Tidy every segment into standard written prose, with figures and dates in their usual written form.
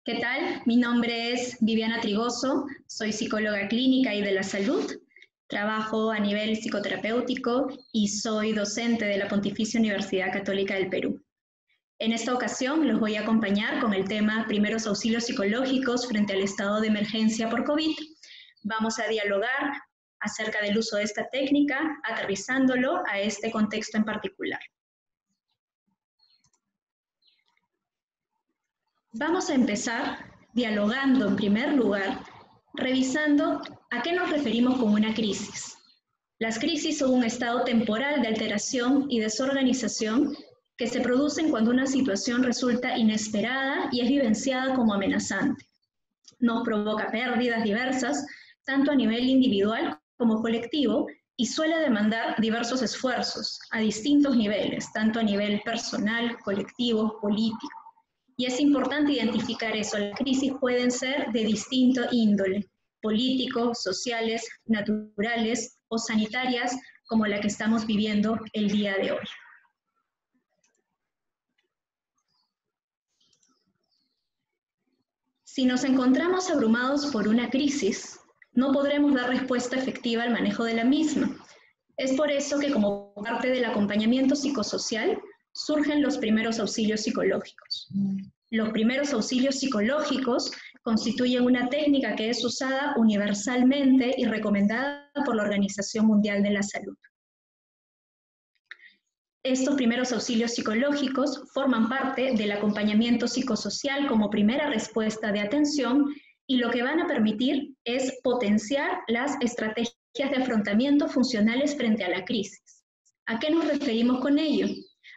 ¿Qué tal? Mi nombre es Viviana Trigoso, soy psicóloga clínica y de la salud. Trabajo a nivel psicoterapéutico y soy docente de la Pontificia Universidad Católica del Perú. En esta ocasión los voy a acompañar con el tema Primeros auxilios psicológicos frente al estado de emergencia por COVID. Vamos a dialogar acerca del uso de esta técnica, aterrizándolo a este contexto en particular. Vamos a empezar dialogando en primer lugar, revisando a qué nos referimos con una crisis. Las crisis son un estado temporal de alteración y desorganización que se producen cuando una situación resulta inesperada y es vivenciada como amenazante. Nos provoca pérdidas diversas, tanto a nivel individual como colectivo, y suele demandar diversos esfuerzos a distintos niveles, tanto a nivel personal, colectivo, político. Y es importante identificar eso. Las crisis pueden ser de distinto índole, políticos, sociales, naturales o sanitarias, como la que estamos viviendo el día de hoy. Si nos encontramos abrumados por una crisis, no podremos dar respuesta efectiva al manejo de la misma. Es por eso que como parte del acompañamiento psicosocial surgen los primeros auxilios psicológicos. Los primeros auxilios psicológicos constituyen una técnica que es usada universalmente y recomendada por la Organización Mundial de la Salud. Estos primeros auxilios psicológicos forman parte del acompañamiento psicosocial como primera respuesta de atención y lo que van a permitir es potenciar las estrategias de afrontamiento funcionales frente a la crisis. ¿A qué nos referimos con ello?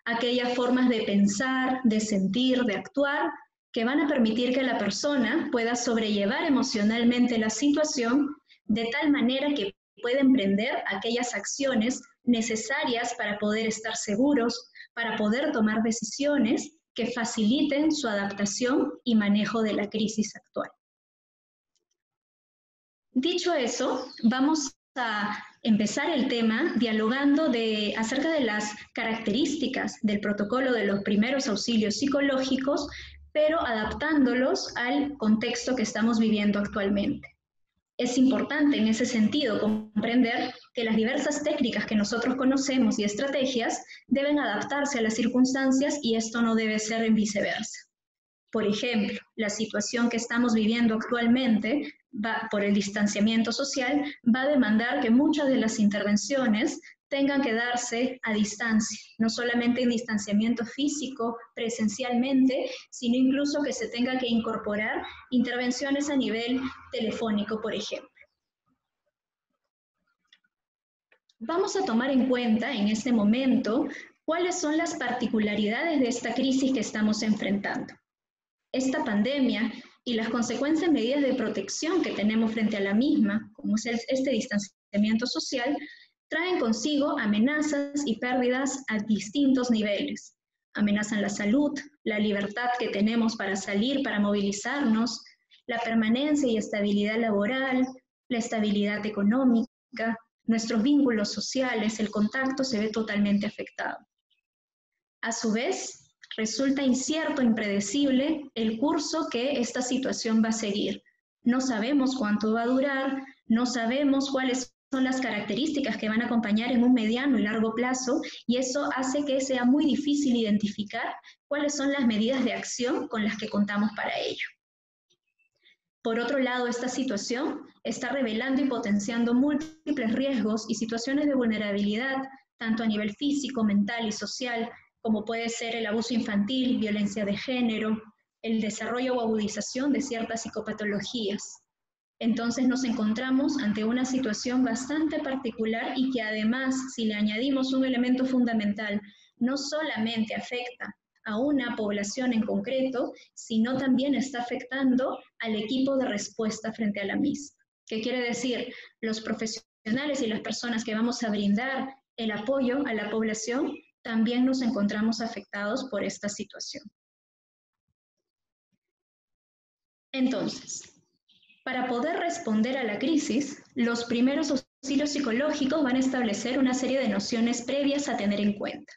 Aquellas formas de pensar, de sentir, de actuar, que van a permitir que la persona pueda sobrellevar emocionalmente la situación de tal manera que pueda emprender aquellas acciones necesarias para poder estar seguros, para poder tomar decisiones que faciliten su adaptación y manejo de la crisis actual. Dicho eso, vamos a empezar el tema dialogando acerca de las características del protocolo de los primeros auxilios psicológicos, pero adaptándolos al contexto que estamos viviendo actualmente. Es importante en ese sentido comprender que las diversas técnicas que nosotros conocemos y estrategias deben adaptarse a las circunstancias y esto no debe ser en viceversa. Por ejemplo, la situación que estamos viviendo actualmente por el distanciamiento social va a demandar que muchas de las intervenciones tengan que darse a distancia, no solamente en distanciamiento físico, presencialmente, sino incluso que se tenga que incorporar intervenciones a nivel telefónico, por ejemplo. Vamos a tomar en cuenta en este momento cuáles son las particularidades de esta crisis que estamos enfrentando. Esta pandemia y las consecuentes medidas de protección que tenemos frente a la misma, como es este distanciamiento social, traen consigo amenazas y pérdidas a distintos niveles. Amenazan la salud, la libertad que tenemos para salir, para movilizarnos, la permanencia y estabilidad laboral, la estabilidad económica, nuestros vínculos sociales, el contacto se ve totalmente afectado. A su vez, resulta incierto, impredecible el curso que esta situación va a seguir. No sabemos cuánto va a durar, no sabemos cuáles son las características que van a acompañar en un mediano y largo plazo, y eso hace que sea muy difícil identificar cuáles son las medidas de acción con las que contamos para ello. Por otro lado, esta situación está revelando y potenciando múltiples riesgos y situaciones de vulnerabilidad, tanto a nivel físico, mental y social, como puede ser el abuso infantil, violencia de género, el desarrollo o agudización de ciertas psicopatologías. Entonces nos encontramos ante una situación bastante particular y que además, si le añadimos un elemento fundamental, no solamente afecta a una población en concreto, sino también está afectando al equipo de respuesta frente a la misma. ¿Qué quiere decir? Los profesionales y las personas que vamos a brindar el apoyo a la población también nos encontramos afectados por esta situación. Entonces, para poder responder a la crisis, los primeros auxilios psicológicos van a establecer una serie de nociones previas a tener en cuenta.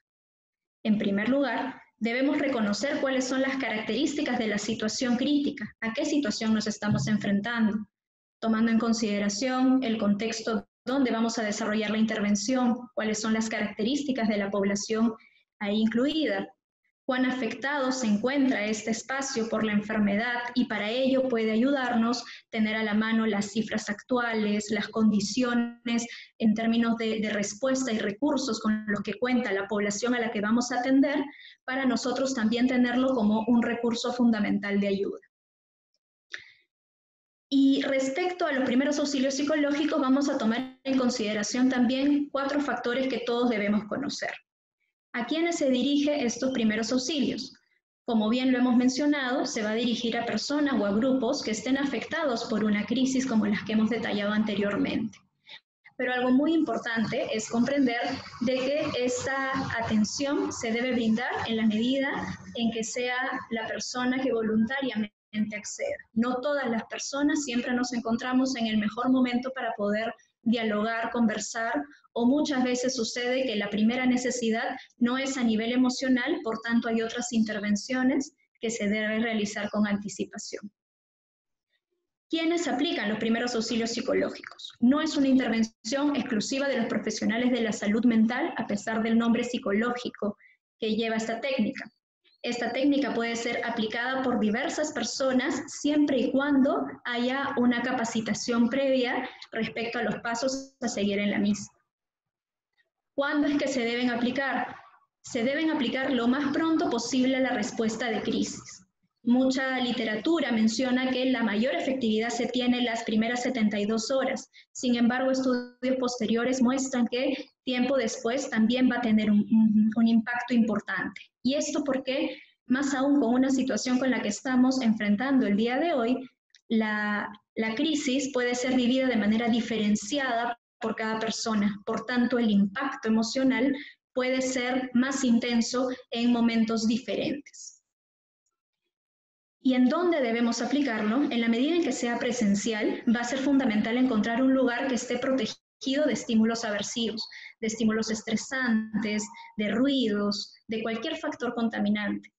En primer lugar, Debemos reconocer cuáles son las características de la situación crítica, a qué situación nos estamos enfrentando, tomando en consideración el contexto donde vamos a desarrollar la intervención, cuáles son las características de la población ahí incluida, cuán afectado se encuentra este espacio por la enfermedad, y para ello puede ayudarnos tener a la mano las cifras actuales, las condiciones en términos de respuesta y recursos con los que cuenta la población a la que vamos a atender, para nosotros también tenerlo como un recurso fundamental de ayuda. Y respecto a los primeros auxilios psicológicos, vamos a tomar en consideración también 4 factores que todos debemos conocer. ¿A quiénes se dirige estos primeros auxilios? Como bien lo hemos mencionado, se va a dirigir a personas o a grupos que estén afectados por una crisis como las que hemos detallado anteriormente. Pero algo muy importante es comprender de que esta atención se debe brindar en la medida en que sea la persona que voluntariamente acceda. No todas las personas siempre nos encontramos en el mejor momento para poder dialogar, conversar, o muchas veces sucede que la primera necesidad no es a nivel emocional, por tanto hay otras intervenciones que se deben realizar con anticipación. ¿Quiénes aplican los primeros auxilios psicológicos? No es una intervención exclusiva de los profesionales de la salud mental, a pesar del nombre psicológico que lleva esta técnica. Esta técnica puede ser aplicada por diversas personas siempre y cuando haya una capacitación previa respecto a los pasos a seguir en la misma. ¿Cuándo es que se deben aplicar? Se deben aplicar lo más pronto posible a la respuesta de crisis. Mucha literatura menciona que la mayor efectividad se tiene en las primeras 72 horas. Sin embargo, estudios posteriores muestran que tiempo después también va a tener un impacto importante. Y esto porque, más aún con una situación con la que estamos enfrentando el día de hoy, la crisis puede ser vivida de manera diferenciada por cada persona. Por tanto, el impacto emocional puede ser más intenso en momentos diferentes. ¿Y en dónde debemos aplicarlo? En la medida en que sea presencial, va a ser fundamental encontrar un lugar que esté protegido de estímulos aversivos, de estímulos estresantes, de ruidos, de cualquier factor contaminante.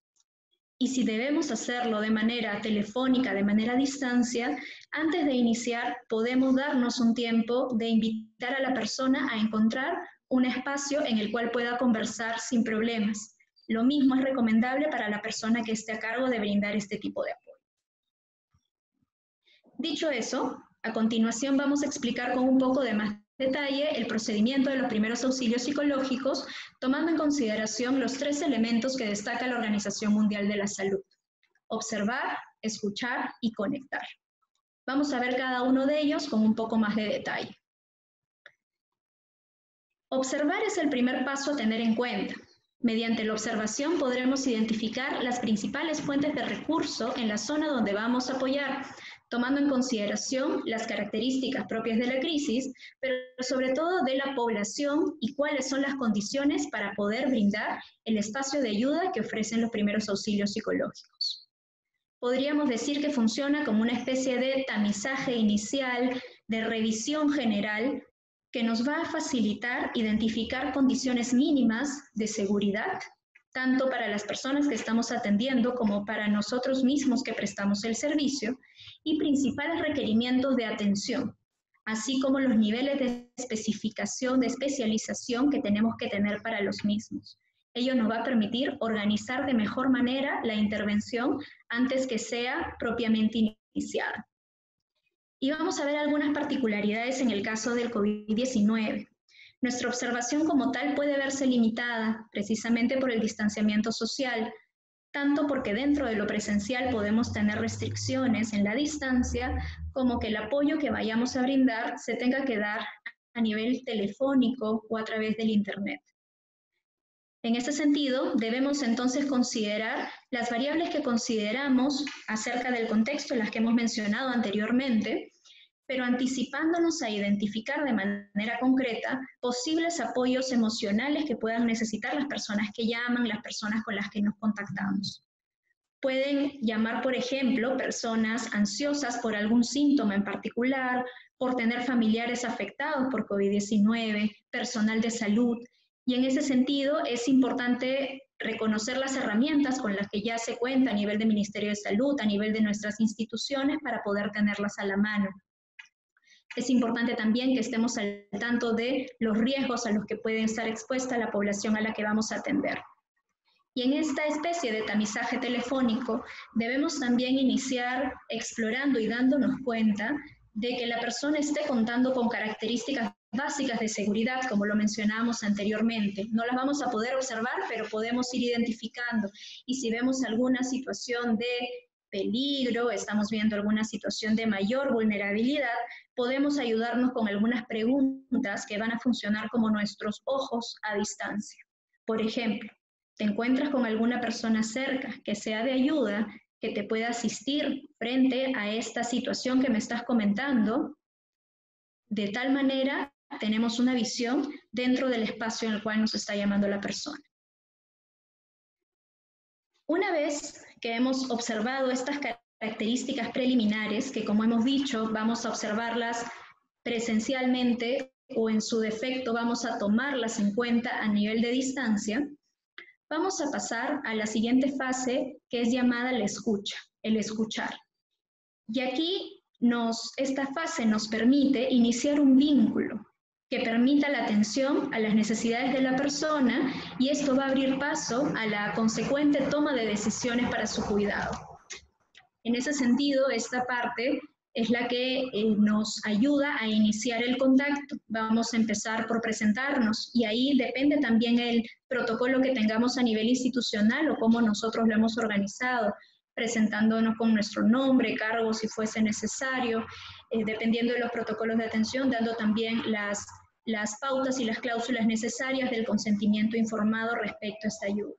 Y si debemos hacerlo de manera telefónica, de manera a distancia, antes de iniciar podemos darnos un tiempo de invitar a la persona a encontrar un espacio en el cual pueda conversar sin problemas. Lo mismo es recomendable para la persona que esté a cargo de brindar este tipo de apoyo. Dicho eso, a continuación vamos a explicar con un poco de más detalle el procedimiento de los primeros auxilios psicológicos, tomando en consideración los 3 elementos que destaca la Organización Mundial de la Salud: observar, escuchar y conectar. Vamos a ver cada uno de ellos con un poco más de detalle. Observar es el primer paso a tener en cuenta. Mediante la observación podremos identificar las principales fuentes de recurso en la zona donde vamos a apoyar, tomando en consideración las características propias de la crisis, pero sobre todo de la población, y cuáles son las condiciones para poder brindar el espacio de ayuda que ofrecen los primeros auxilios psicológicos. Podríamos decir que funciona como una especie de tamizaje inicial, de revisión general, que nos va a facilitar identificar condiciones mínimas de seguridad, tanto para las personas que estamos atendiendo como para nosotros mismos que prestamos el servicio, y principales requerimientos de atención, así como los niveles de especificación, de especialización que tenemos que tener para los mismos. Ello nos va a permitir organizar de mejor manera la intervención antes que sea propiamente iniciada. Y vamos a ver algunas particularidades en el caso del COVID-19. Nuestra observación como tal puede verse limitada precisamente por el distanciamiento social, tanto porque dentro de lo presencial podemos tener restricciones en la distancia, como que el apoyo que vayamos a brindar se tenga que dar a nivel telefónico o a través del Internet. En ese sentido, debemos entonces considerar las variables que consideramos acerca del contexto, las que hemos mencionado anteriormente, pero anticipándonos a identificar de manera concreta posibles apoyos emocionales que puedan necesitar las personas que llaman, las personas con las que nos contactamos. Pueden llamar, por ejemplo, personas ansiosas por algún síntoma en particular, por tener familiares afectados por COVID-19, personal de salud, y en ese sentido es importante reconocer las herramientas con las que ya se cuenta a nivel del Ministerio de Salud, a nivel de nuestras instituciones, para poder tenerlas a la mano. Es importante también que estemos al tanto de los riesgos a los que puede estar expuesta la población a la que vamos a atender. Y en esta especie de tamizaje telefónico debemos también iniciar explorando y dándonos cuenta de que la persona esté contando con características básicas de seguridad, como lo mencionábamos anteriormente. No las vamos a poder observar, pero podemos ir identificando. Y si vemos alguna situación de peligro, estamos viendo alguna situación de mayor vulnerabilidad, podemos ayudarnos con algunas preguntas que van a funcionar como nuestros ojos a distancia. Por ejemplo, ¿te encuentras con alguna persona cerca que sea de ayuda, que te pueda asistir frente a esta situación que me estás comentando? De tal manera, tenemos una visión dentro del espacio en el cual nos está llamando la persona. Una vez que hemos observado estas características preliminares, que como hemos dicho, vamos a observarlas presencialmente o en su defecto vamos a tomarlas en cuenta a nivel de distancia, vamos a pasar a la siguiente fase, que es llamada la escucha, el escuchar. Y aquí esta fase nos permite iniciar un vínculo que permita la atención a las necesidades de la persona, y esto va a abrir paso a la consecuente toma de decisiones para su cuidado. En ese sentido, esta parte es la que nos ayuda a iniciar el contacto. Vamos a empezar por presentarnos, y ahí depende también el protocolo que tengamos a nivel institucional o cómo nosotros lo hemos organizado, presentándonos con nuestro nombre, cargo si fuese necesario, dependiendo de los protocolos de atención, dando también las pautas y las cláusulas necesarias del consentimiento informado respecto a esta ayuda.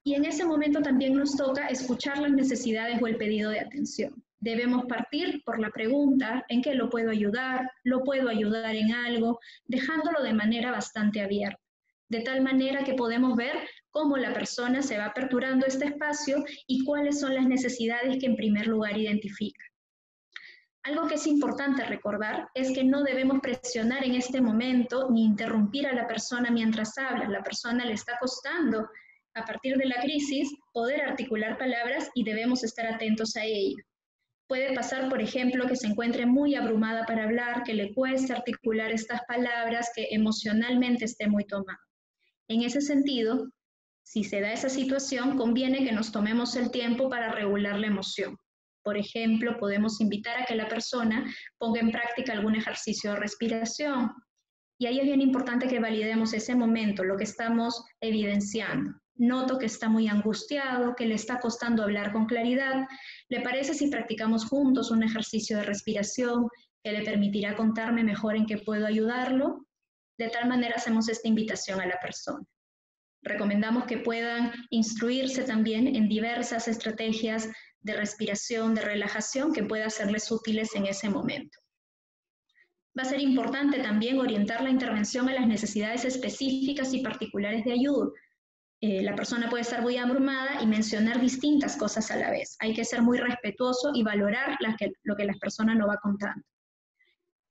Y en ese momento también nos toca escuchar las necesidades o el pedido de atención. Debemos partir por la pregunta: ¿en qué lo puedo ayudar? ¿Lo puedo ayudar en algo? Dejándolo de manera bastante abierta, de tal manera que podemos ver cómo la persona se va aperturando este espacio y cuáles son las necesidades que en primer lugar identifica. Algo que es importante recordar es que no debemos presionar en este momento ni interrumpir a la persona mientras habla. La persona le está costando, a partir de la crisis, poder articular palabras, y debemos estar atentos a ello. Puede pasar, por ejemplo, que se encuentre muy abrumada para hablar, que le cueste articular estas palabras, que emocionalmente esté muy tomada. En ese sentido, si se da esa situación, conviene que nos tomemos el tiempo para regular la emoción. Por ejemplo, podemos invitar a que la persona ponga en práctica algún ejercicio de respiración. Y ahí es bien importante que validemos ese momento, lo que estamos evidenciando. Noto que está muy angustiado, que le está costando hablar con claridad. ¿Le parece si practicamos juntos un ejercicio de respiración que le permitirá contarme mejor en qué puedo ayudarlo? De tal manera hacemos esta invitación a la persona. Recomendamos que puedan instruirse también en diversas estrategias de respiración, de relajación, que puedan serles útiles en ese momento. Va a ser importante también orientar la intervención a las necesidades específicas y particulares de ayuda. La persona puede estar muy abrumada y mencionar distintas cosas a la vez. Hay que ser muy respetuoso y valorar lo que la persona nos va contando.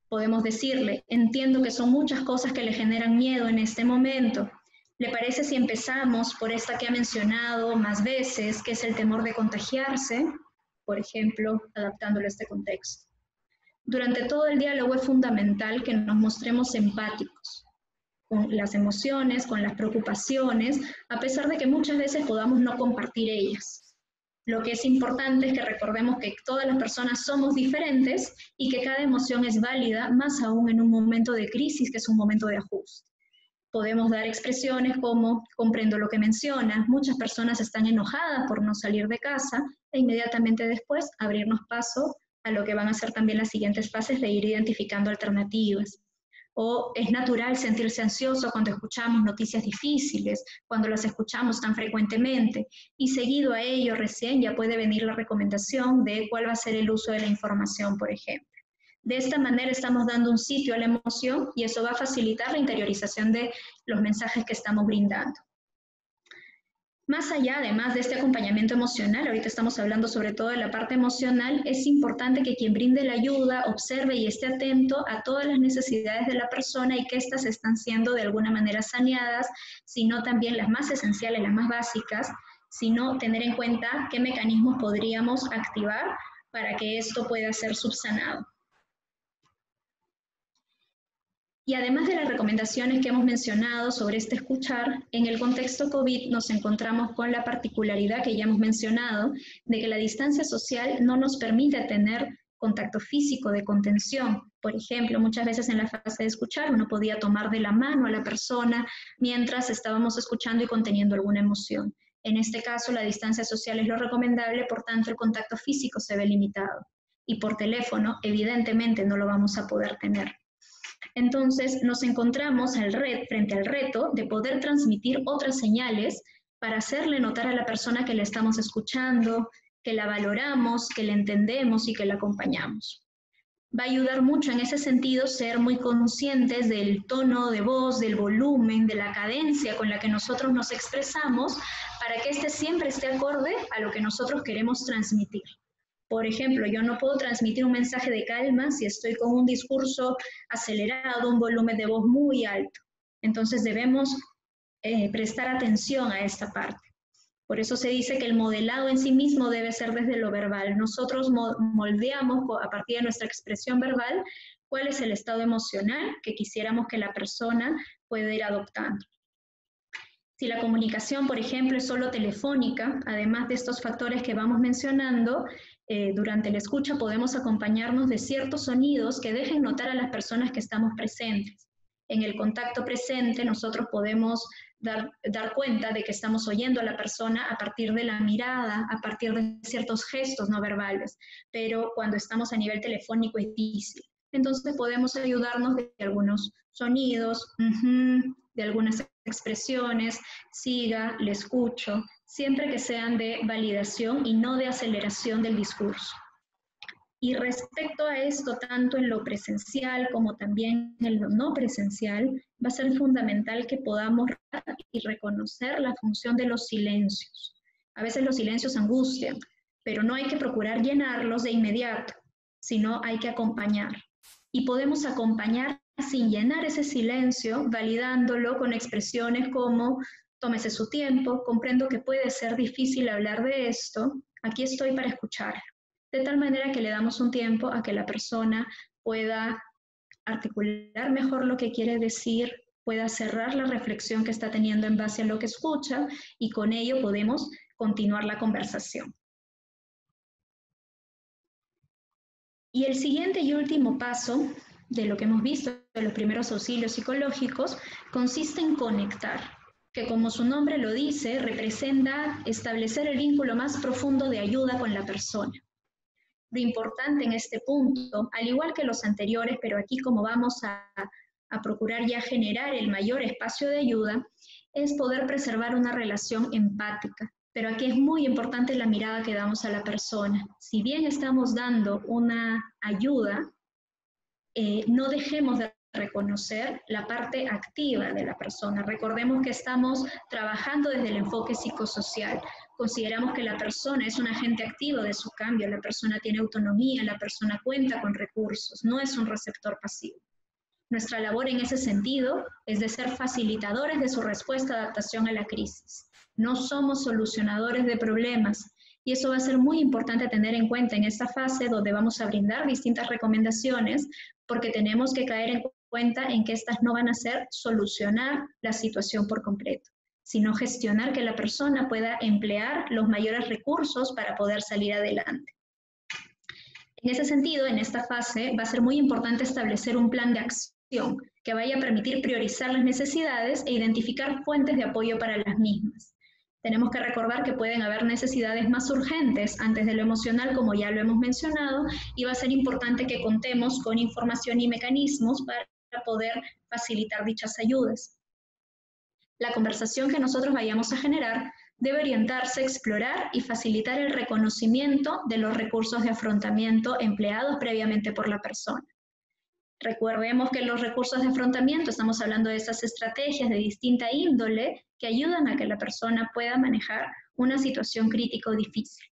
Podemos decirle: entiendo que son muchas cosas que le generan miedo en este momento. ¿Le parece si empezamos por esta que ha mencionado más veces, que es el temor de contagiarse? Por ejemplo, adaptándolo a este contexto. Durante todo el diálogo es fundamental que nos mostremos empáticos con las emociones, con las preocupaciones, a pesar de que muchas veces podamos no compartir ellas. Lo que es importante es que recordemos que todas las personas somos diferentes y que cada emoción es válida, más aún en un momento de crisis, que es un momento de ajuste. Podemos dar expresiones como: comprendo lo que mencionas, muchas personas están enojadas por no salir de casa, e inmediatamente después abrirnos paso a lo que van a ser también las siguientes fases de ir identificando alternativas. O es natural sentirse ansioso cuando escuchamos noticias difíciles, cuando las escuchamos tan frecuentemente, y seguido a ello recién ya puede venir la recomendación de cuál va a ser el uso de la información, por ejemplo. De esta manera estamos dando un sitio a la emoción, y eso va a facilitar la interiorización de los mensajes que estamos brindando. Más allá, además de este acompañamiento emocional, ahorita estamos hablando sobre todo de la parte emocional, es importante que quien brinde la ayuda observe y esté atento a todas las necesidades de la persona y que éstas están siendo de alguna manera saneadas, sino también las más esenciales, las más básicas, sino tener en cuenta qué mecanismos podríamos activar para que esto pueda ser subsanado. Y además de las recomendaciones que hemos mencionado sobre este escuchar, en el contexto COVID nos encontramos con la particularidad que ya hemos mencionado de que la distancia social no nos permite tener contacto físico de contención. Por ejemplo, muchas veces en la fase de escuchar uno podía tomar de la mano a la persona mientras estábamos escuchando y conteniendo alguna emoción. En este caso, la distancia social es lo recomendable, por tanto, el contacto físico se ve limitado. Y por teléfono, evidentemente, no lo vamos a poder tener. Entonces nos encontramos frente al reto de poder transmitir otras señales para hacerle notar a la persona que la estamos escuchando, que la valoramos, que la entendemos y que la acompañamos. Va a ayudar mucho en ese sentido ser muy conscientes del tono de voz, del volumen, de la cadencia con la que nosotros nos expresamos para que este siempre esté acorde a lo que nosotros queremos transmitir. Por ejemplo, yo no puedo transmitir un mensaje de calma si estoy con un discurso acelerado, un volumen de voz muy alto. Entonces debemos prestar atención a esta parte. Por eso se dice que el modelado en sí mismo debe ser desde lo verbal. Nosotros moldeamos a partir de nuestra expresión verbal cuál es el estado emocional que quisiéramos que la persona pueda ir adoptando. Si la comunicación, por ejemplo, es solo telefónica, además de estos factores que vamos mencionando, durante la escucha podemos acompañarnos de ciertos sonidos que dejen notar a las personas que estamos presentes. En el contacto presente nosotros podemos dar cuenta de que estamos oyendo a la persona a partir de la mirada, a partir de ciertos gestos no verbales, pero cuando estamos a nivel telefónico es difícil. Entonces podemos ayudarnos de algunos sonidos, de algunas expresiones, siga, le escucho, siempre que sean de validación y no de aceleración del discurso. Y respecto a esto, tanto en lo presencial como también en lo no presencial, va a ser fundamental que podamos y reconocer la función de los silencios. A veces los silencios angustian, pero no hay que procurar llenarlos de inmediato, sino hay que acompañar. Y podemos acompañar sin llenar ese silencio, validándolo con expresiones como tómese su tiempo, comprendo que puede ser difícil hablar de esto, aquí estoy para escuchar. De tal manera que le damos un tiempo a que la persona pueda articular mejor lo que quiere decir, pueda cerrar la reflexión que está teniendo en base a lo que escucha y con ello podemos continuar la conversación. Y el siguiente y último paso de lo que hemos visto de los primeros auxilios psicológicos consiste en conectar, que como su nombre lo dice, representa establecer el vínculo más profundo de ayuda con la persona. Lo importante en este punto, al igual que los anteriores, pero aquí como vamos a procurar ya generar el mayor espacio de ayuda, es poder preservar una relación empática. Pero aquí es muy importante la mirada que damos a la persona. Si bien estamos dando una ayuda, no dejemos de reconocer la parte activa de la persona. Recordemos que estamos trabajando desde el enfoque psicosocial. Consideramos que la persona es un agente activo de su cambio, la persona tiene autonomía, la persona cuenta con recursos, no es un receptor pasivo. Nuestra labor en ese sentido es de ser facilitadores de su respuesta de adaptación a la crisis. No somos solucionadores de problemas, y eso va a ser muy importante tener en cuenta en esta fase donde vamos a brindar distintas recomendaciones, porque tenemos que caer en cuenta en que estas no van a ser solucionar la situación por completo, sino gestionar que la persona pueda emplear los mayores recursos para poder salir adelante. En ese sentido, en esta fase va a ser muy importante establecer un plan de acción que vaya a permitir priorizar las necesidades e identificar fuentes de apoyo para las mismas. Tenemos que recordar que pueden haber necesidades más urgentes antes de lo emocional, como ya lo hemos mencionado, y va a ser importante que contemos con información y mecanismos para poder facilitar dichas ayudas. La conversación que nosotros vayamos a generar debe orientarse a explorar y facilitar el reconocimiento de los recursos de afrontamiento empleados previamente por la persona. Recordemos que los recursos de afrontamiento, estamos hablando de esas estrategias de distinta índole que ayudan a que la persona pueda manejar una situación crítica o difícil.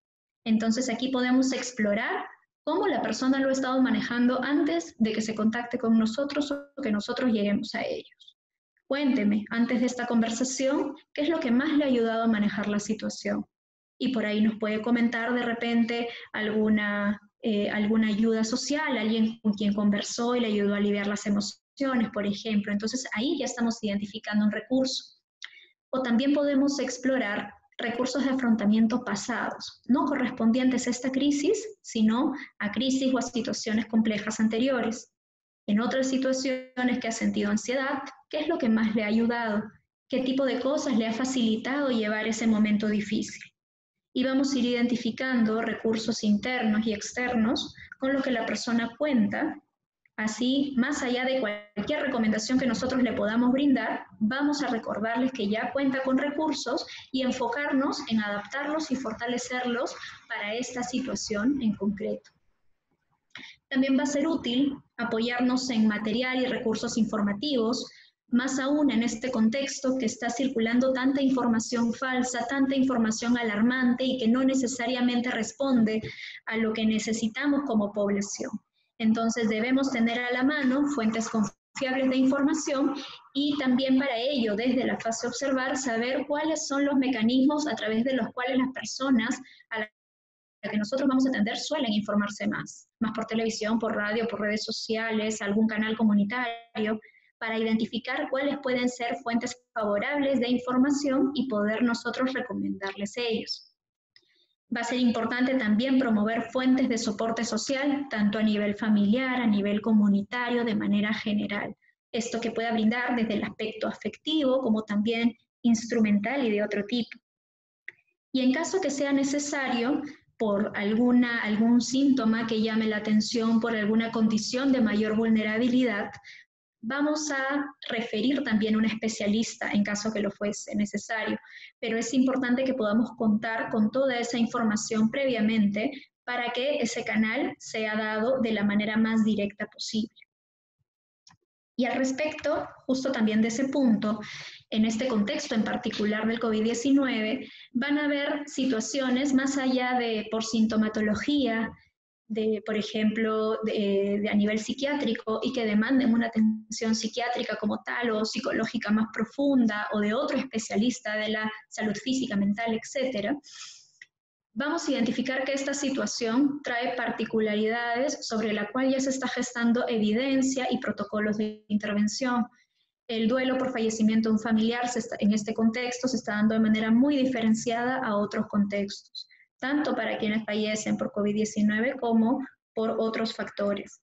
Entonces aquí podemos explorar cómo la persona lo ha estado manejando antes de que se contacte con nosotros o que nosotros lleguemos a ellos. Cuénteme, antes de esta conversación, ¿qué es lo que más le ha ayudado a manejar la situación? Y por ahí nos puede comentar de repente alguna ayuda social, alguien con quien conversó y le ayudó a aliviar las emociones, por ejemplo. Entonces ahí ya estamos identificando un recurso. O también podemos explorar recursos de afrontamiento pasados, no correspondientes a esta crisis, sino a crisis o a situaciones complejas anteriores. En otras situaciones que ha sentido ansiedad, ¿qué es lo que más le ha ayudado? ¿Qué tipo de cosas le ha facilitado llevar ese momento difícil? Y vamos a ir identificando recursos internos y externos con lo que la persona cuenta. Así, más allá de cualquier recomendación que nosotros le podamos brindar, vamos a recordarles que ya cuenta con recursos y enfocarnos en adaptarlos y fortalecerlos para esta situación en concreto. También va a ser útil apoyarnos en material y recursos informativos, más aún en este contexto que está circulando tanta información falsa, tanta información alarmante y que no necesariamente responde a lo que necesitamos como población. Entonces debemos tener a la mano fuentes confiables de información y también para ello, desde la fase observar, saber cuáles son los mecanismos a través de los cuales las personas a las que nosotros vamos a atender suelen informarse más por televisión, por radio, por redes sociales, algún canal comunitario, para identificar cuáles pueden ser fuentes favorables de información y poder nosotros recomendarles ellos. Va a ser importante también promover fuentes de soporte social, tanto a nivel familiar, a nivel comunitario, de manera general. Esto que pueda brindar desde el aspecto afectivo, como también instrumental y de otro tipo. Y en caso que sea necesario, por algún síntoma que llame la atención, por alguna condición de mayor vulnerabilidad, vamos a referir también a un especialista en caso que lo fuese necesario, pero es importante que podamos contar con toda esa información previamente para que ese canal sea dado de la manera más directa posible. Y al respecto, justo también de ese punto, en este contexto en particular del COVID-19, van a haber situaciones más allá de por sintomatología, por ejemplo, a nivel psiquiátrico y que demanden una atención psiquiátrica como tal o psicológica más profunda o de otro especialista de la salud física, mental, etcétera. Vamos a identificar que esta situación trae particularidades sobre la cual ya se está gestando evidencia y protocolos de intervención. El duelo por fallecimiento de un familiar en este contexto se está dando de manera muy diferenciada a otros contextos, tanto para quienes fallecen por COVID-19 como por otros factores.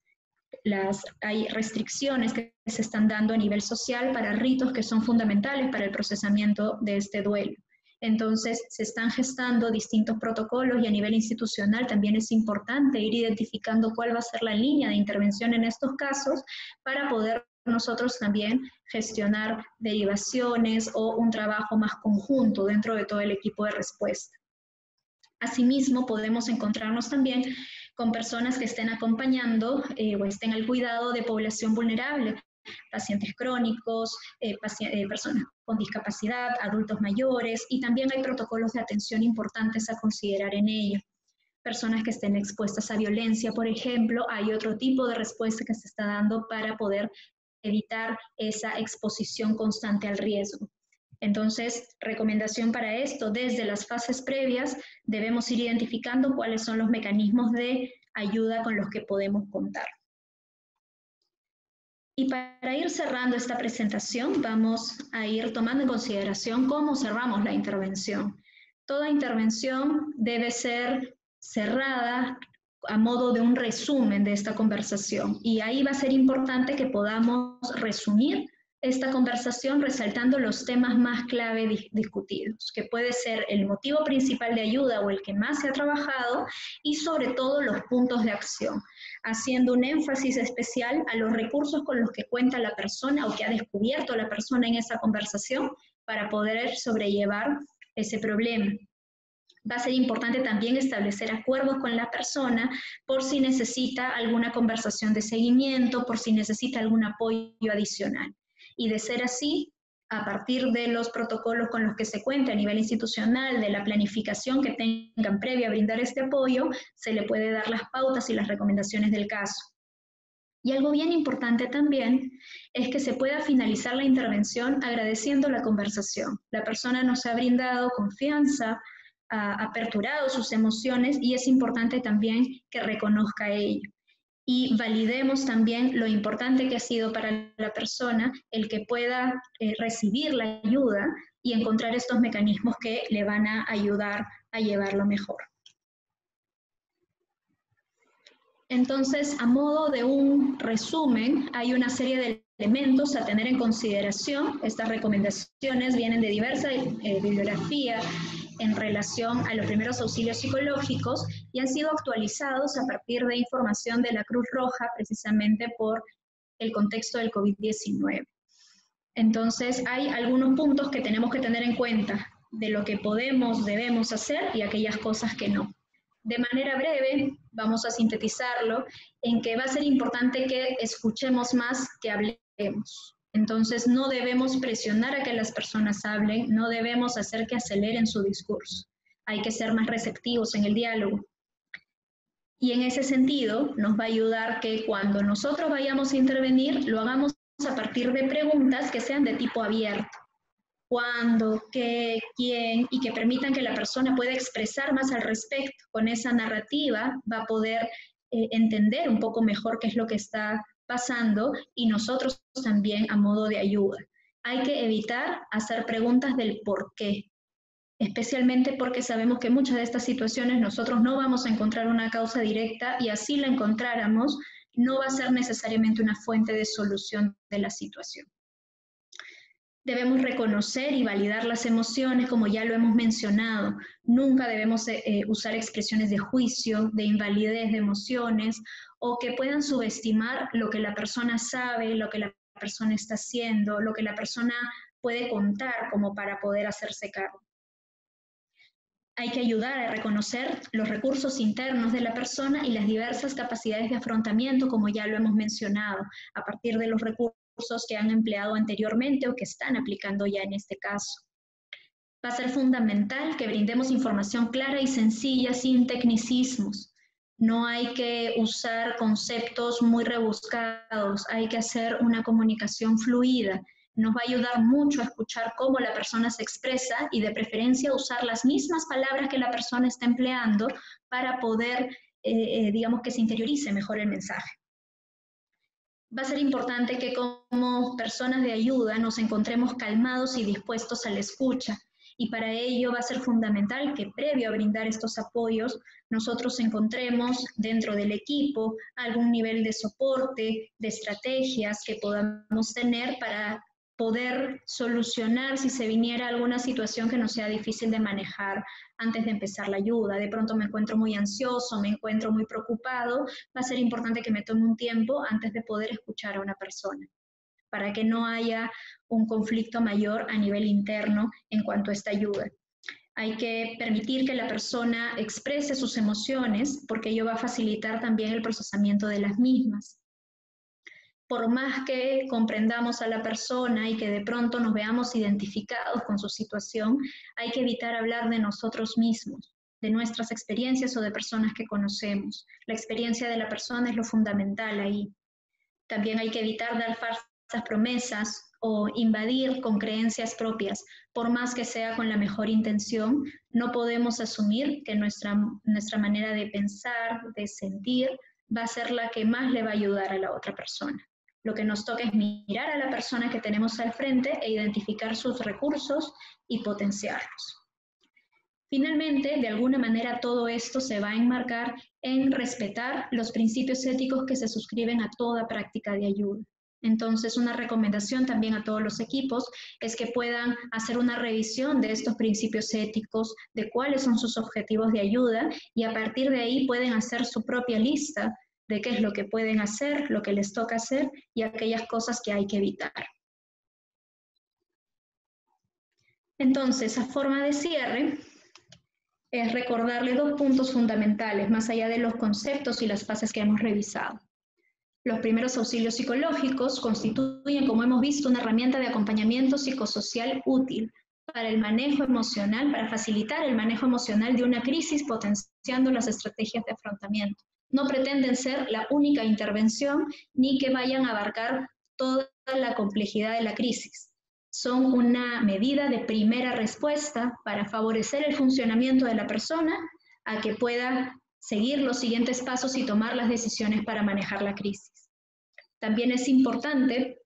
Hay restricciones que se están dando a nivel social para ritos que son fundamentales para el procesamiento de este duelo. Entonces, se están gestando distintos protocolos y a nivel institucional también es importante ir identificando cuál va a ser la línea de intervención en estos casos para poder nosotros también gestionar derivaciones o un trabajo más conjunto dentro de todo el equipo de respuesta. Asimismo, podemos encontrarnos también con personas que estén acompañando o estén al cuidado de población vulnerable, pacientes crónicos, personas con discapacidad, adultos mayores, y también hay protocolos de atención importantes a considerar en ello. Personas que estén expuestas a violencia, por ejemplo, hay otro tipo de respuesta que se está dando para poder evitar esa exposición constante al riesgo. Entonces, recomendación para esto, desde las fases previas debemos ir identificando cuáles son los mecanismos de ayuda con los que podemos contar. Y para ir cerrando esta presentación, vamos a ir tomando en consideración cómo cerramos la intervención. Toda intervención debe ser cerrada a modo de un resumen de esta conversación. Y ahí va a ser importante que podamos resumir esta conversación resaltando los temas más clave discutidos, que puede ser el motivo principal de ayuda o el que más se ha trabajado y sobre todo los puntos de acción, haciendo un énfasis especial a los recursos con los que cuenta la persona o que ha descubierto la persona en esa conversación para poder sobrellevar ese problema. Va a ser importante también establecer acuerdos con la persona por si necesita alguna conversación de seguimiento, por si necesita algún apoyo adicional. Y de ser así, a partir de los protocolos con los que se cuenta a nivel institucional, de la planificación que tengan previa a brindar este apoyo, se le puede dar las pautas y las recomendaciones del caso. Y algo bien importante también es que se pueda finalizar la intervención agradeciendo la conversación. La persona nos ha brindado confianza, ha aperturado sus emociones y es importante también que reconozca ello. Y validemos también lo importante que ha sido para la persona el que pueda recibir la ayuda y encontrar estos mecanismos que le van a ayudar a llevarlo mejor. Entonces, a modo de un resumen, hay una serie de elementos a tener en consideración. Estas recomendaciones vienen de diversa bibliografía en relación a los primeros auxilios psicológicos y han sido actualizados a partir de información de la Cruz Roja, precisamente por el contexto del COVID-19. Entonces, hay algunos puntos que tenemos que tener en cuenta de lo que podemos, debemos hacer y aquellas cosas que no. De manera breve, vamos a sintetizarlo en que va a ser importante que escuchemos más que hablemos. Entonces, no debemos presionar a que las personas hablen, no debemos hacer que aceleren su discurso. Hay que ser más receptivos en el diálogo. Y en ese sentido, nos va a ayudar que cuando nosotros vayamos a intervenir, lo hagamos a partir de preguntas que sean de tipo abierto. Cuándo, qué, quién, y que permitan que la persona pueda expresar más al respecto. Con esa narrativa va a poder entender un poco mejor qué es lo que está pasando y nosotros también a modo de ayuda. Hay que evitar hacer preguntas del por qué, especialmente porque sabemos que en muchas de estas situaciones nosotros no vamos a encontrar una causa directa y así la encontráramos, no va a ser necesariamente una fuente de solución de la situación. Debemos reconocer y validar las emociones, como ya lo hemos mencionado. Nunca debemos usar expresiones de juicio, de invalidez de emociones, o que puedan subestimar lo que la persona sabe, lo que la persona está haciendo, lo que la persona puede contar como para poder hacerse cargo. Hay que ayudar a reconocer los recursos internos de la persona y las diversas capacidades de afrontamiento, como ya lo hemos mencionado, a partir de los recursos que han empleado anteriormente o que están aplicando ya en este caso. Va a ser fundamental que brindemos información clara y sencilla, sin tecnicismos. No hay que usar conceptos muy rebuscados, hay que hacer una comunicación fluida. Nos va a ayudar mucho a escuchar cómo la persona se expresa y de preferencia usar las mismas palabras que la persona está empleando para poder, digamos, que se interiorice mejor el mensaje. Va a ser importante que como personas de ayuda nos encontremos calmados y dispuestos a la escucha. Y para ello va a ser fundamental que previo a brindar estos apoyos, nosotros encontremos dentro del equipo algún nivel de soporte, de estrategias que podamos tener para poder solucionar si se viniera alguna situación que nos sea difícil de manejar antes de empezar la ayuda. De pronto me encuentro muy ansioso, me encuentro muy preocupado, va a ser importante que me tome un tiempo antes de poder escuchar a una persona, para que no haya un conflicto mayor a nivel interno en cuanto a esta ayuda. Hay que permitir que la persona exprese sus emociones, porque ello va a facilitar también el procesamiento de las mismas. Por más que comprendamos a la persona y que de pronto nos veamos identificados con su situación, hay que evitar hablar de nosotros mismos, de nuestras experiencias o de personas que conocemos. La experiencia de la persona es lo fundamental ahí. También hay que evitar dar falsas promesas o invadir con creencias propias. Por más que sea con la mejor intención, no podemos asumir que nuestra manera de pensar, de sentir, va a ser la que más le va a ayudar a la otra persona. Lo que nos toca es mirar a la persona que tenemos al frente e identificar sus recursos y potenciarlos. Finalmente, de alguna manera todo esto se va a enmarcar en respetar los principios éticos que se suscriben a toda práctica de ayuda. Entonces, una recomendación también a todos los equipos es que puedan hacer una revisión de estos principios éticos, de cuáles son sus objetivos de ayuda y a partir de ahí pueden hacer su propia lista de qué es lo que pueden hacer, lo que les toca hacer y aquellas cosas que hay que evitar. Entonces, a forma de cierre, es recordarle 2 puntos fundamentales, más allá de los conceptos y las fases que hemos revisado. Los primeros auxilios psicológicos constituyen, como hemos visto, una herramienta de acompañamiento psicosocial útil para el manejo emocional, para facilitar el manejo emocional de una crisis, potenciando las estrategias de afrontamiento. No pretenden ser la única intervención ni que vayan a abarcar toda la complejidad de la crisis. Son una medida de primera respuesta para favorecer el funcionamiento de la persona a que pueda seguir los siguientes pasos y tomar las decisiones para manejar la crisis. También es importante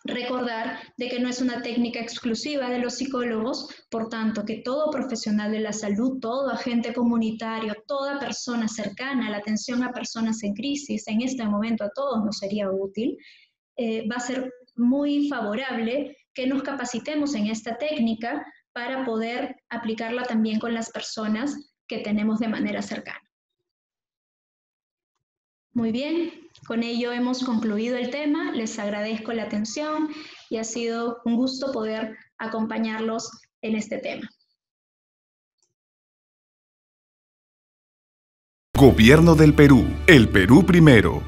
recordar de que no es una técnica exclusiva de los psicólogos, por tanto, que todo profesional de la salud, todo agente comunitario, toda persona cercana a la atención a personas en crisis, en este momento a todos nos sería útil, va a ser muy favorable que nos capacitemos en esta técnica para poder aplicarla también con las personas que tenemos de manera cercana. Muy bien, con ello hemos concluido el tema. Les agradezco la atención y ha sido un gusto poder acompañarlos en este tema. Gobierno del Perú. El Perú primero.